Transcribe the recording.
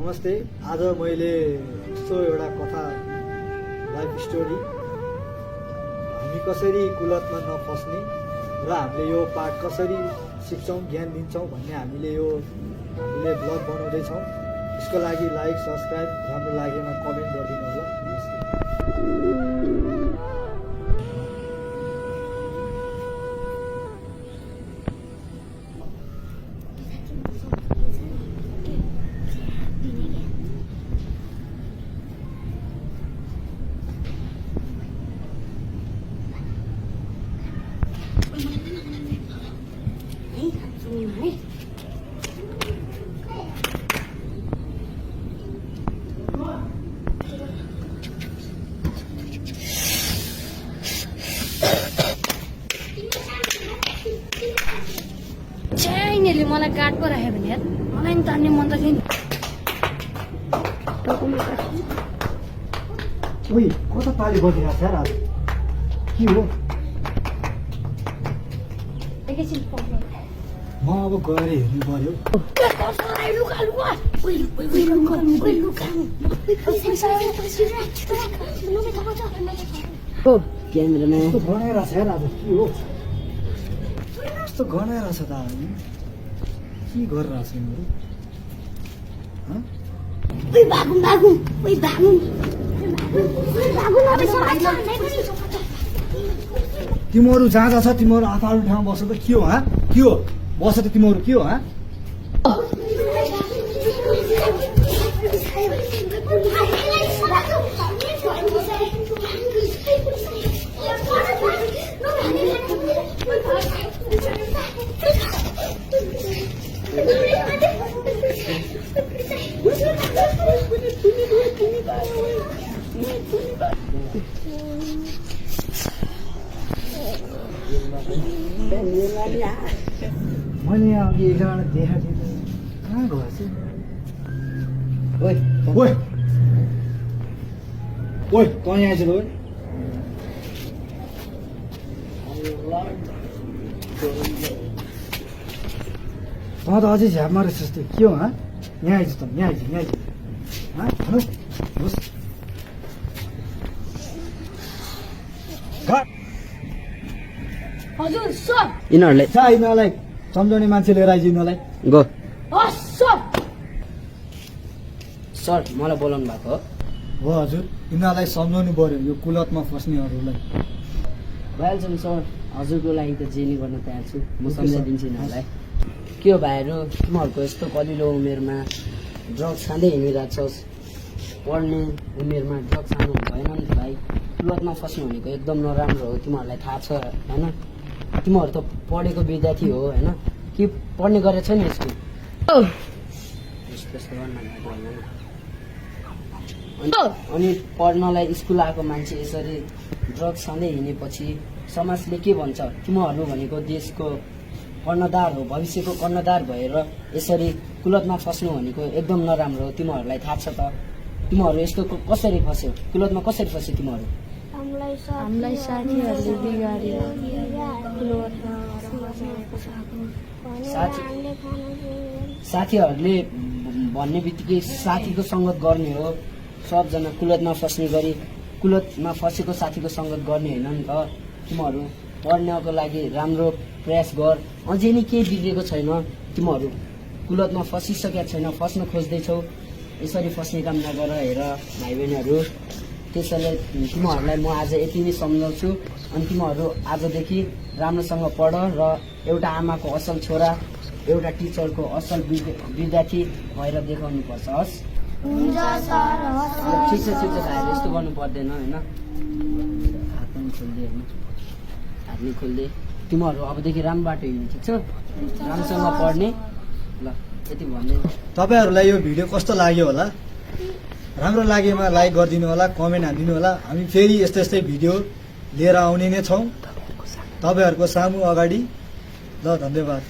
नमस्ते। आज मैले यस्तो एउटा कथा लाइफ स्टोरी हामी कसरी कुलतमा नफस्ने र हामीले यो पाठ कसरी सिक्छौँ ज्ञान दिन्छौँ भन्ने हामीले ब्लग बनाउँदैछौँ। यसको लागि लाइक सब्सक्राइब राम्रो लागेमा कमेन्ट गरिदिनु होला। यिनीहरूले मलाई गाड पो राख्यो भने यार मलाई नि तान्ने मन त थियो नि। ओइ कता पाली बजिरहेको छ यार आज के हो? एकैछिन म अब गएर हेर्नु पर्यो। क्यामेरामा यस्तो गनाइरहेछ यार आज के हो? यस्तो गनाइरहेछ त आज के गरिरहेछ यिनीहरू? तिमीहरू जहाँ जहाँ छ तिमीहरू आफ्नो ठाउँमा बस त के हो? के हो बस त तिमीहरू के हो? मैले यहाँ अघि एकजना देखाएको थिएँ, कहाँ गएछ? ओइ ओइ ओइ तँ यहाँ आइज ओइ। तँ त अझै झ्याप मारेछ जस्तै के हो? यहाँ आइज त यहाँ आइज भन्नु होस्। हजुर सर यिनीहरूलाई सम्झाउने मान्छे लिएर आइज यिनीहरूलाई गो सर सर मलाई बोलाउनु भएको हो हजुर। यिनीहरूलाई सम्झाउनु पर्यो यो कुलतमा फस्नेहरूलाई। भइहाल्छ नि सर, हजुरको लागि त जे नि गर्न तयार छु। म सम्झाइदिन्छु यिनीहरूलाई। के हो भाइहरू, तिमीहरूको यस्तो कलिलो उमेरमा ड्रग्स खाँदै हिँडिरहेको छस्। पढ्ने उमेरमा ड्रग्स खानु भएन नि त भाइ। कुलतमा फस्नु भनेको एकदम नराम्रो हो, तिमीहरूलाई थाहा छ होइन? तिमीहरू त पढेको विद्यार्थी हो होइन? के पढ्ने गरेछ नि स्कुल? त्यस्तो गर्न अनि पढ्नलाई स्कुल आएको मान्छे यसरी ड्रग्स खाँदै हिँडेपछि समाजले के भन्छ? तिमीहरू भनेको देशको कर्णधार हो, भविष्यको कर्णधार भएर यसरी कुलतमा फस्नु भनेको एकदम नराम्रो हो। तिमीहरूलाई थाहा छ त? तिमीहरू यस्तो कसरी फस्यौ? कुलतमा कसरी फस्यौ तिमीहरू? हामीलाई साथीहरूले बिगार्यो। साथीहरूले भन्ने बित्तिकै साथीको सङ्गत गर्ने हो। सबजना कुलतमा फस्ने गरी कुलतमा फसेको साथीको सङ्गत गर्ने होइन नि त। तिमीहरू पढ्नको लागि राम्रो प्रयास गर। अझै नै केही बिग्रेको छैन। तिमीहरू कुलतमा फसिसकेका छैन, फस्न खोज्दैछौ। यसरी फस्ने काम नगर हेर भाइ बहिनीहरू। त्यसैले तिमीहरूलाई म आज यति नै सम्झाउँछु। अनि तिमीहरू आजदेखि राम्रोसँग पढ र एउटा आमाको असल छोरा, एउटा टिचरको असल विद्यार्थी भएर देखाउनु पर्छ। हस् ठिक छ भाइहरू, यस्तो गर्नु पर्दैन होइन? हात पनि खोल्दै होइन, हात नि खोल्दै। तिमीहरू अबदेखि राम्रो बाटो हिँड्नु, ठिक छ? राम्रोसँग पढ्ने ल। यति भन्दै तपाईँहरूलाई यो भिडियो कस्तो लाग्यो होला? राम्रो लागेमा लाइक गरिदिनु होला, कमेन्ट हालिदिनु होला। हामी फेरि यस्तै भिडियो लिएर आउने नै छौँ तपाईँहरूको सामु अगाडि। ल धन्यवाद।